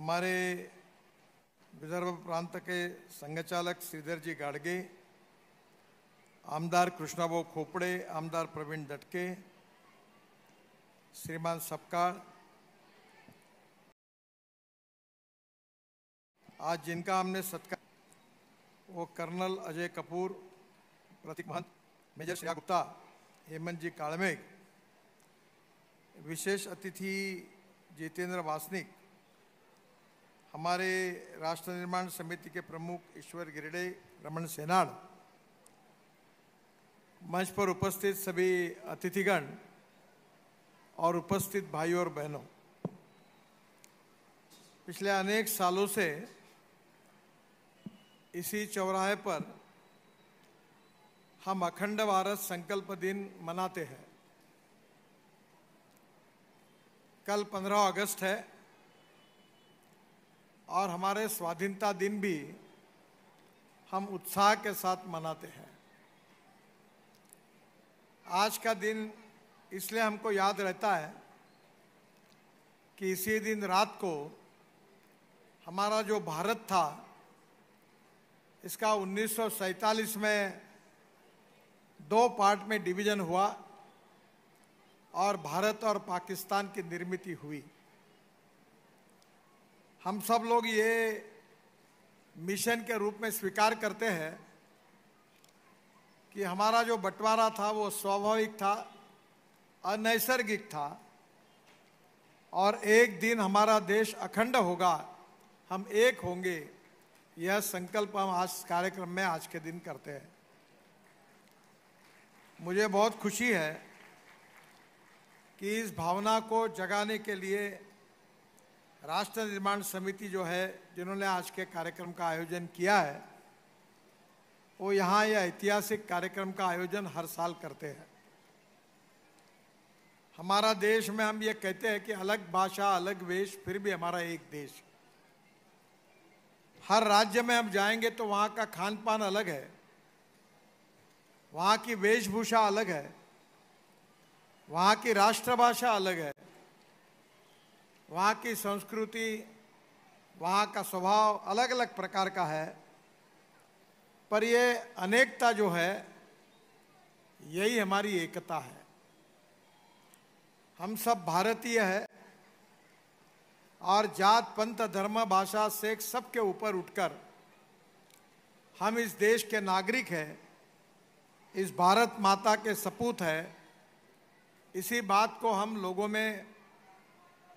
हमारे विदर्भ प्रांत के संघचालक श्रीधर जी गाडगे, आमदार कृष्णाभाऊ खोपड़े, आमदार प्रवीण दटके, श्रीमान सपकाळ, आज जिनका हमने सत्कार, वो कर्नल अजय कपूर, प्रतीक महंत, मेजर श्रेया गुप्ता, हेमंत जी काळमेघ, विशेष अतिथि जितेंद्र वासनिक, हमारे राष्ट्र निर्माण समिति के प्रमुख ईश्वर गिरडे, रमन सेनाड, मंच पर उपस्थित सभी अतिथिगण और उपस्थित भाइयों और बहनों, पिछले अनेक सालों से इसी चौराहे पर हम अखंड भारत संकल्प दिन मनाते हैं। कल 15 अगस्त है और हमारे स्वाधीनता दिन भी हम उत्साह के साथ मनाते हैं। आज का दिन इसलिए हमको याद रहता है कि इसी दिन रात को हमारा जो भारत था, इसका 1947 में 2 पार्ट में डिवीजन हुआ और भारत और पाकिस्तान की निर्मित हुई। हम सब लोग ये मिशन के रूप में स्वीकार करते हैं कि हमारा जो बंटवारा था वो स्वाभाविक था, अनैसर्गिक था और एक दिन हमारा देश अखंड होगा, हम एक होंगे, यह संकल्प हम आज कार्यक्रम में आज के दिन करते हैं। मुझे बहुत खुशी है कि इस भावना को जगाने के लिए राष्ट्र निर्माण समिति जो है, जिन्होंने आज के कार्यक्रम का आयोजन किया है, वो यहाँ यह ऐतिहासिक कार्यक्रम का आयोजन हर साल करते हैं। हमारा देश में हम ये कहते हैं कि अलग भाषा, अलग वेश, फिर भी हमारा एक देश। हर राज्य में हम जाएंगे तो वहाँ का खान पान अलग है, वहाँ की वेशभूषा अलग है, वहाँ की राष्ट्रभाषा अलग है, वहाँ की संस्कृति, वहाँ का स्वभाव अलग अलग प्रकार का है। पर ये अनेकता जो है, यही हमारी एकता है। हम सब भारतीय हैं और जात, पंथ, धर्म, भाषा, सेक्स सबके ऊपर उठकर हम इस देश के नागरिक हैं, इस भारत माता के सपूत हैं। इसी बात को हम लोगों में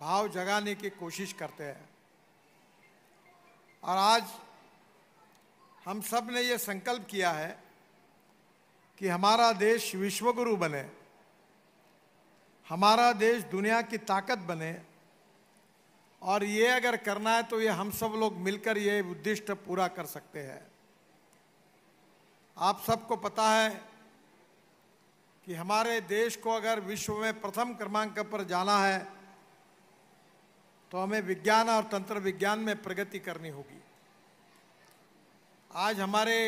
भाव जगाने की कोशिश करते हैं। और आज हम सब ने ये संकल्प किया है कि हमारा देश विश्वगुरु बने, हमारा देश दुनिया की ताकत बने। और ये अगर करना है तो ये हम सब लोग मिलकर ये उद्दिष्ट पूरा कर सकते हैं। आप सबको पता है कि हमारे देश को अगर विश्व में प्रथम क्रमांक पर जाना है तो हमें विज्ञान और तंत्र विज्ञान में प्रगति करनी होगी। आज हमारे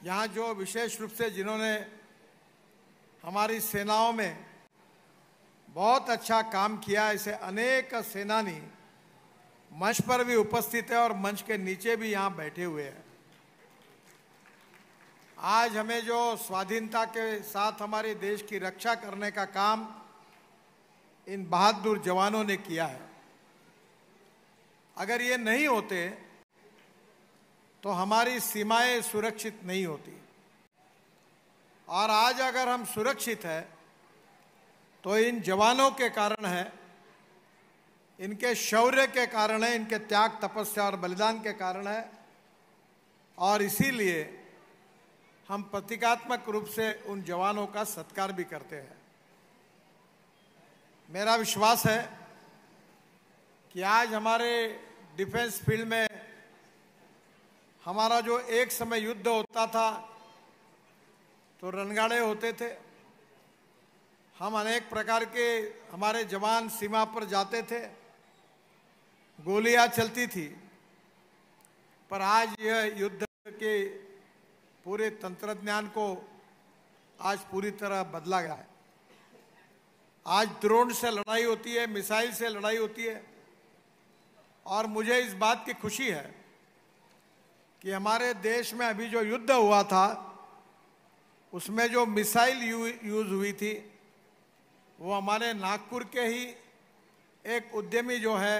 यहाँ जो विशेष रूप से जिन्होंने हमारी सेनाओं में बहुत अच्छा काम किया, ऐसे अनेक सेनानी मंच पर भी उपस्थित है और मंच के नीचे भी यहाँ बैठे हुए हैं। आज हमें जो स्वाधीनता के साथ हमारे देश की रक्षा करने का काम इन बहादुर जवानों ने किया है, अगर ये नहीं होते तो हमारी सीमाएं सुरक्षित नहीं होती। और आज अगर हम सुरक्षित हैं तो इन जवानों के कारण है, इनके शौर्य के कारण है, इनके त्याग, तपस्या और बलिदान के कारण है। और इसीलिए हम प्रतीकात्मक रूप से उन जवानों का सत्कार भी करते हैं। मेरा विश्वास है कि आज हमारे डिफेंस फील्ड में हमारा जो एक समय युद्ध होता था तो रणगाड़े होते थे, हम अनेक प्रकार के हमारे जवान सीमा पर जाते थे, गोलियां चलती थी। पर आज यह युद्ध के पूरे तंत्रज्ञान को आज पूरी तरह बदला गया है। आज ड्रोन से लड़ाई होती है, मिसाइल से लड़ाई होती है, और मुझे इस बात की खुशी है कि हमारे देश में अभी जो युद्ध हुआ था उसमें जो मिसाइल यूज हुई थी वो हमारे नागपुर के ही एक उद्यमी जो है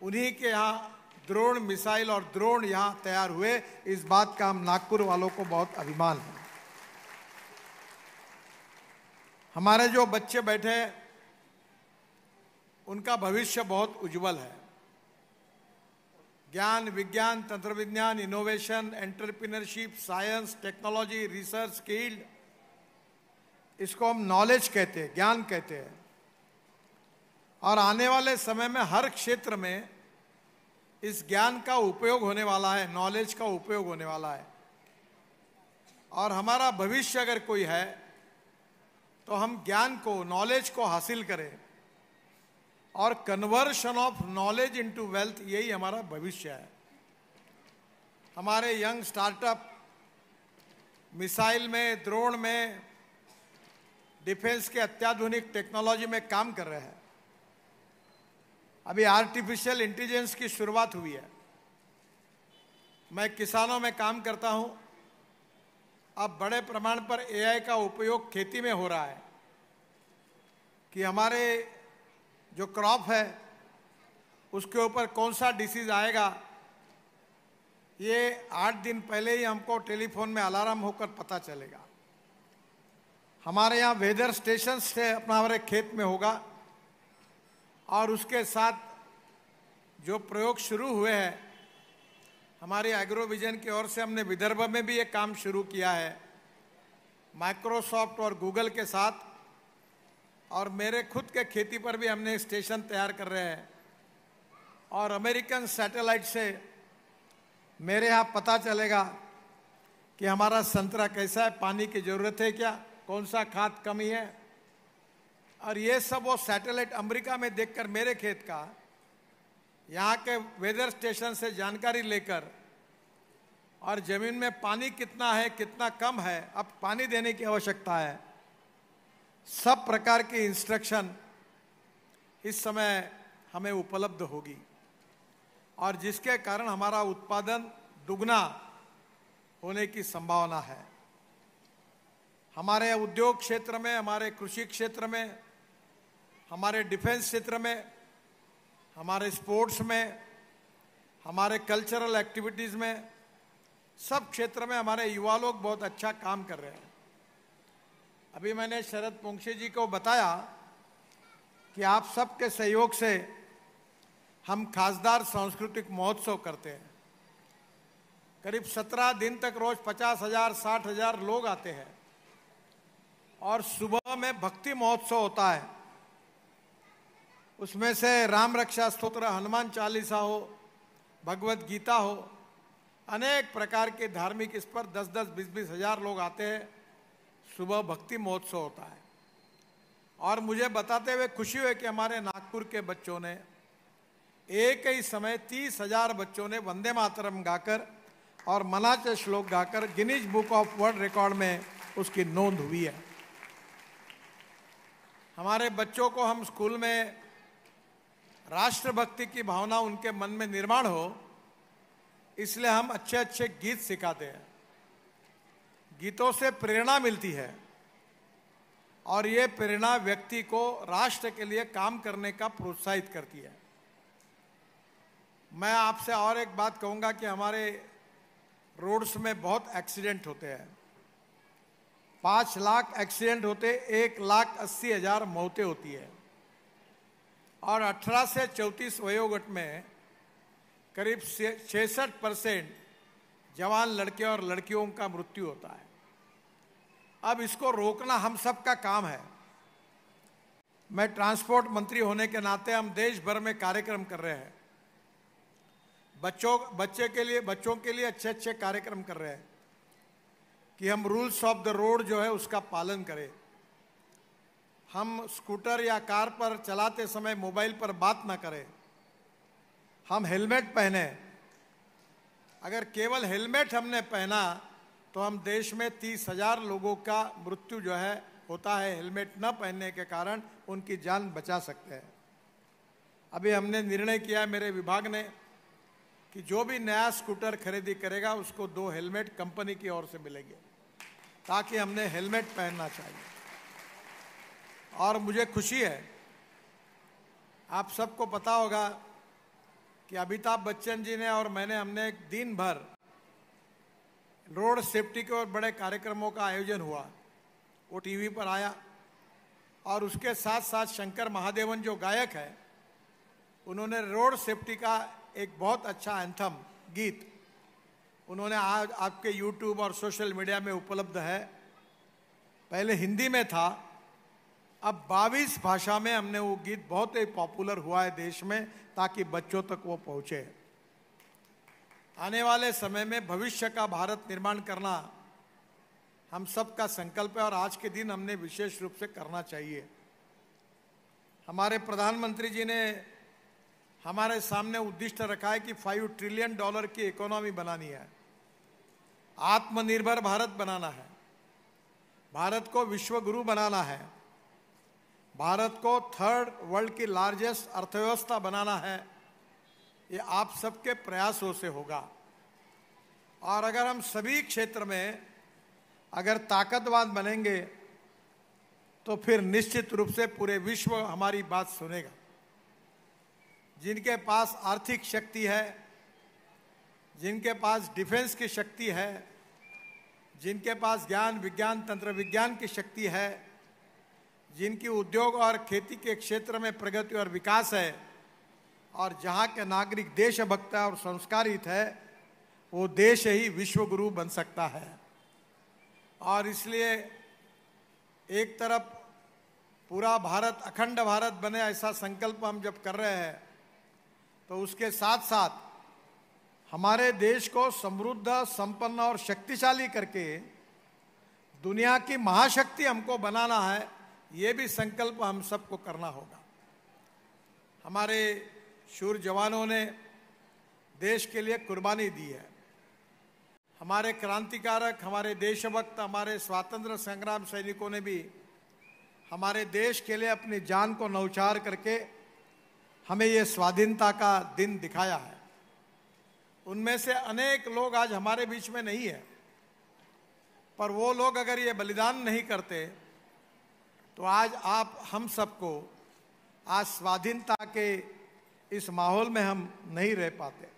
उन्हीं के यहाँ द्रोण मिसाइल और द्रोण यहाँ तैयार हुए। इस बात का हम नागपुर वालों को बहुत अभिमान है। हमारे जो बच्चे बैठे हैं उनका भविष्य बहुत उज्जवल है। ज्ञान, विज्ञान, तंत्र विज्ञान, innovation, entrepreneurship, science, technology, research, skilled, इसको हम नॉलेज कहते हैं, ज्ञान कहते हैं। और आने वाले समय में हर क्षेत्र में इस ज्ञान का उपयोग होने वाला है, नॉलेज का उपयोग होने वाला है। और हमारा भविष्य अगर कोई है तो हम ज्ञान को, नॉलेज को हासिल करें और conversion of knowledge into wealth, यही हमारा भविष्य है। हमारे यंग स्टार्टअप मिसाइल में, द्रोण में, डिफेंस के अत्याधुनिक टेक्नोलॉजी में काम कर रहे हैं। अभी आर्टिफिशियल इंटेलिजेंस की शुरुआत हुई है। मैं किसानों में काम करता हूं। अब बड़े प्रमाण पर एआई का उपयोग खेती में हो रहा है कि हमारे जो क्रॉप है उसके ऊपर कौन सा डिसीज आएगा, ये 8 दिन पहले ही हमको टेलीफोन में अलार्म होकर पता चलेगा। हमारे यहाँ वेदर स्टेशन से अपना हमारे खेत में होगा और उसके साथ जो प्रयोग शुरू हुए हैं हमारी एग्रो विजन की ओर से, हमने विदर्भ में भी ये काम शुरू किया है माइक्रोसॉफ्ट और गूगल के साथ। और मेरे खुद के खेती पर भी हमने स्टेशन तैयार कर रहे हैं। और अमेरिकन सैटेलाइट से मेरे यहाँ पता चलेगा कि हमारा संतरा कैसा है, पानी की ज़रूरत है क्या, कौन सा खाद कमी है। और ये सब वो सैटेलाइट अमेरिका में देखकर मेरे खेत का यहाँ के वेदर स्टेशन से जानकारी लेकर, और ज़मीन में पानी कितना है, कितना कम है, अब पानी देने की आवश्यकता है, सब प्रकार की इंस्ट्रक्शन इस समय हमें उपलब्ध होगी और जिसके कारण हमारा उत्पादन दुगना होने की संभावना है। हमारे उद्योग क्षेत्र में, हमारे कृषि क्षेत्र में, हमारे डिफेंस क्षेत्र में, हमारे स्पोर्ट्स में, हमारे कल्चरल एक्टिविटीज़ में, सब क्षेत्र में हमारे युवा लोग बहुत अच्छा काम कर रहे हैं। अभी मैंने शरद पोंक्षे जी को बताया कि आप सबके सहयोग से हम खासदार सांस्कृतिक महोत्सव करते हैं। करीब 17 दिन तक रोज 50,000 60,000 लोग आते हैं और सुबह में भक्ति महोत्सव होता है। उसमें से राम रक्षा स्तोत्र, हनुमान चालीसा हो, भगवत गीता हो, अनेक प्रकार के धार्मिक, इस पर 10-10 20-20 हजार लोग आते हैं। सुबह भक्ति महोत्सव होता है। और मुझे बताते हुए खुशी हुई कि हमारे नागपुर के बच्चों ने एक ही समय 30,000 बच्चों ने वंदे मातरम गाकर और मनाचे श्लोक गाकर Guinness book of world record में उसकी नोंद हुई है। हमारे बच्चों को हम स्कूल में राष्ट्रभक्ति की भावना उनके मन में निर्माण हो, इसलिए हम अच्छे अच्छे गीत सिखाते हैं। गीतों से प्रेरणा मिलती है और ये प्रेरणा व्यक्ति को राष्ट्र के लिए काम करने का प्रोत्साहित करती है। मैं आपसे और एक बात कहूँगा कि हमारे रोड्स में बहुत एक्सीडेंट होते हैं। 5 लाख एक्सीडेंट होते, 1,80,000 मौतें होती है और 18 से 34 वयोगट में करीब 66% जवान लड़के और लड़कियों का मृत्यु होता है। अब इसको रोकना हम सब का काम है। मैं ट्रांसपोर्ट मंत्री होने के नाते हम देश भर में कार्यक्रम कर रहे हैं। बच्चों के लिए अच्छे अच्छे कार्यक्रम कर रहे हैं कि हम रूल्स ऑफ द रोड जो है उसका पालन करें। हम स्कूटर या कार पर चलाते समय मोबाइल पर बात ना करें। हम हेलमेट पहने। अगर केवल हेलमेट हमने पहना तो हम देश में 30,000 लोगों का मृत्यु जो है होता है हेलमेट न पहनने के कारण, उनकी जान बचा सकते हैं। अभी हमने निर्णय किया मेरे विभाग ने कि जो भी नया स्कूटर खरीदी करेगा उसको 2 हेलमेट कंपनी की ओर से मिलेंगे, ताकि हमने हेलमेट पहनना चाहिए। और मुझे खुशी है, आप सबको पता होगा कि अमिताभ बच्चन जी ने और मैंने हमने एक दिन भर रोड सेफ्टी के और बड़े कार्यक्रमों का आयोजन हुआ, वो टीवी पर आया। और उसके साथ साथ शंकर महादेवन जो गायक है, उन्होंने रोड सेफ्टी का एक बहुत अच्छा एंथम गीत उन्होंने आज आपके YouTube और सोशल मीडिया में उपलब्ध है। पहले हिंदी में था, अब 22 भाषा में हमने वो गीत बहुत ही पॉपुलर हुआ है देश में, ताकि बच्चों तक वो पहुंचे। आने वाले समय में भविष्य का भारत निर्माण करना हम सब का संकल्प है, और आज के दिन हमने विशेष रूप से करना चाहिए। हमारे प्रधानमंत्री जी ने हमारे सामने उद्दिष्ट रखा है कि $5 ट्रिलियन की इकोनॉमी बनानी है, आत्मनिर्भर भारत बनाना है, भारत को विश्व गुरु बनाना है, भारत को 3rd वर्ल्ड की लार्जेस्ट अर्थव्यवस्था बनाना है। ये आप सबके प्रयासों से होगा। और अगर हम सभी क्षेत्र में अगर ताकतवान बनेंगे तो फिर निश्चित रूप से पूरे विश्व हमारी बात सुनेगा। जिनके पास आर्थिक शक्ति है, जिनके पास डिफेंस की शक्ति है, जिनके पास ज्ञान विज्ञान तंत्र विज्ञान की शक्ति है, जिनकी उद्योग और खेती के क्षेत्र में प्रगति और विकास है, और जहाँ के नागरिक देशभक्त और संस्कारित है, वो देश ही विश्व गुरु बन सकता है। और इसलिए एक तरफ पूरा भारत अखंड भारत बने, ऐसा संकल्प हम जब कर रहे हैं, तो उसके साथ साथ हमारे देश को समृद्ध, संपन्न और शक्तिशाली करके दुनिया की महाशक्ति हमको बनाना है। ये भी संकल्प हम सबको करना होगा। हमारे शूर जवानों ने देश के लिए कुर्बानी दी है। हमारे क्रांतिकारक, हमारे देशभक्त, हमारे स्वातंत्र्य संग्राम सैनिकों ने भी हमारे देश के लिए अपनी जान को न्यौछावर करके हमें ये स्वाधीनता का दिन दिखाया है। उनमें से अनेक लोग आज हमारे बीच में नहीं है, पर वो लोग अगर ये बलिदान नहीं करते तो आज आप हम सबको आज स्वाधीनता के इस माहौल में हम नहीं रह पाते।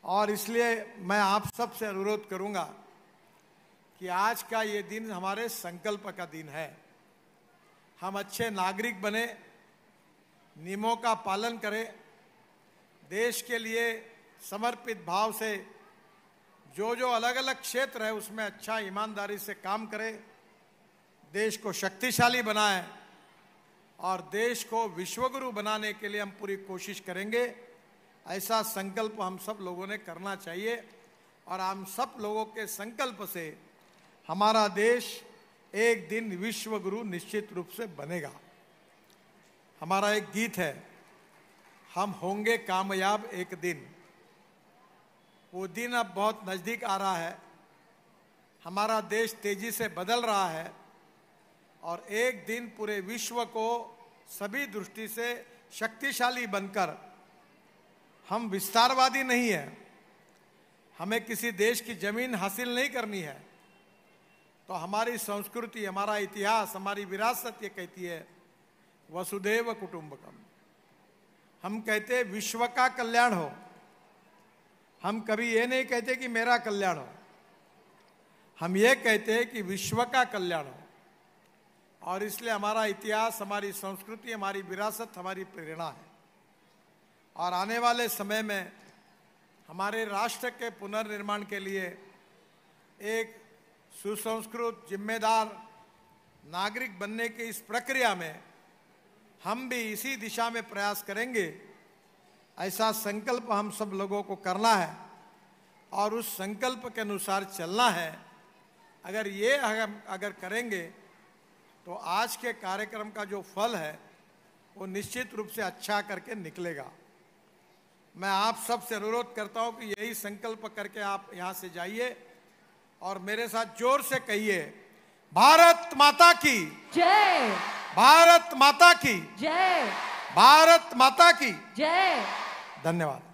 और इसलिए मैं आप सब से अनुरोध करूंगा कि आज का ये दिन हमारे संकल्प का दिन है। हम अच्छे नागरिक बने, नियमों का पालन करें, देश के लिए समर्पित भाव से जो जो अलग अलग क्षेत्र है उसमें अच्छा ईमानदारी से काम करें, देश को शक्तिशाली बनाएं और देश को विश्वगुरु बनाने के लिए हम पूरी कोशिश करेंगे। ऐसा संकल्प हम सब लोगों ने करना चाहिए, और हम सब लोगों के संकल्प से हमारा देश एक दिन विश्वगुरु निश्चित रूप से बनेगा। हमारा एक गीत है, हम होंगे कामयाब एक दिन। वो दिन अब बहुत नज़दीक आ रहा है। हमारा देश तेजी से बदल रहा है, और एक दिन पूरे विश्व को सभी दृष्टि से शक्तिशाली बनकर, हम विस्तारवादी नहीं है, हमें किसी देश की जमीन हासिल नहीं करनी है, तो हमारी संस्कृति, हमारा इतिहास, हमारी विरासत ये कहती है वसुधैव कुटुंबकम। हम कहते हैं विश्व का कल्याण हो, हम कभी ये नहीं कहते कि मेरा कल्याण हो, हम ये कहते हैं कि विश्व का कल्याण हो। और इसलिए हमारा इतिहास, हमारी संस्कृति, हमारी विरासत हमारी प्रेरणा है। और आने वाले समय में हमारे राष्ट्र के पुनर्निर्माण के लिए एक सुसंस्कृत, जिम्मेदार नागरिक बनने की इस प्रक्रिया में हम भी इसी दिशा में प्रयास करेंगे। ऐसा संकल्प हम सब लोगों को करना है और उस संकल्प के अनुसार चलना है। अगर ये अगर करेंगे तो आज के कार्यक्रम का जो फल है वो निश्चित रूप से अच्छा करके निकलेगा। मैं आप सब से अनुरोध करता हूं कि यही संकल्प करके आप यहां से जाइए और मेरे साथ जोर से कहिए, भारत माता की जय, भारत माता की जय, भारत माता की जय। धन्यवाद।